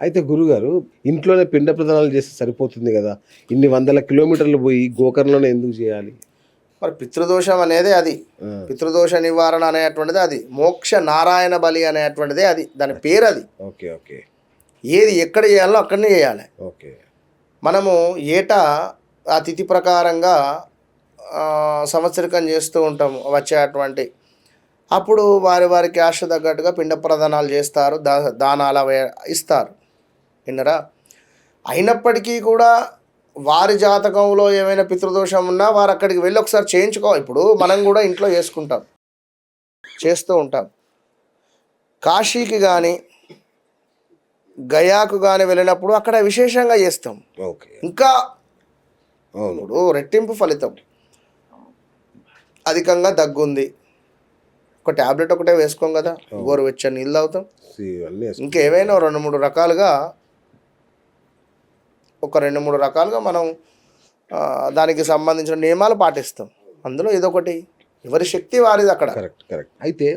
అయితే గురుగారు ఇంట్లోనే పిండ ప్రదానాలు చేస్తే సరిపోతుంది కదా, ఇన్ని వందల కిలోమీటర్లు పోయి గోకర్ణంలోనే ఎందుకు చేయాలి? మరి పితృదోషం అనేది అది, ఆ, పితృదోష నివారణ అనేటువంటిది అది, మోక్ష నారాయణ బలి అనేటువంటిదే అది, దాని పేరు అది. ఓకే ఓకే ఏది ఎక్కడ చేయాలో అక్కడనే చేయాలి. ఓకే. మనము ఏటా ఆ తిథి ప్రకారంగా సంవత్సరికం చేస్తూ ఉంటాము వచ్చేటువంటి. అప్పుడు వారి వారి క్యాస్ట్ తగ్గట్టుగా పిండ ప్రదానాలు చేస్తారు, దానాలు ఇస్తారు. విన్నరా? అయినప్పటికీ కూడా వారి జాతకంలో ఏమైనా పితృదోషం ఉన్నా వారు అక్కడికి వెళ్ళి ఒకసారి చేయించుకోవాలి. ఇప్పుడు మనం కూడా ఇంట్లో చేసుకుంటాం, చేస్తూ ఉంటాం. కాశీకి కానీ గయాకు కానీ వెళ్ళినప్పుడు అక్కడ విశేషంగా చేస్తాం. ఓకే. ఇంకా అవును. ఇప్పుడు రెట్టింపు ఫలితం. అధికంగా దగ్గుంది, ఒక ట్యాబ్లెట్ ఒకటే వేసుకోం కదా, గోరువెచ్చని నీళ్ళు తాగుతాం. ఇవన్నీ ఇంకేమైనా 2-3 రకాలుగా, ఒక 2-3 రకాలుగా మనం దానికి సంబంధించిన నియమాలు పాటిస్తాం. అందులో ఇదొకటి. ఎవరి శక్తి వారిది అక్కడ. Correct correct. అయితే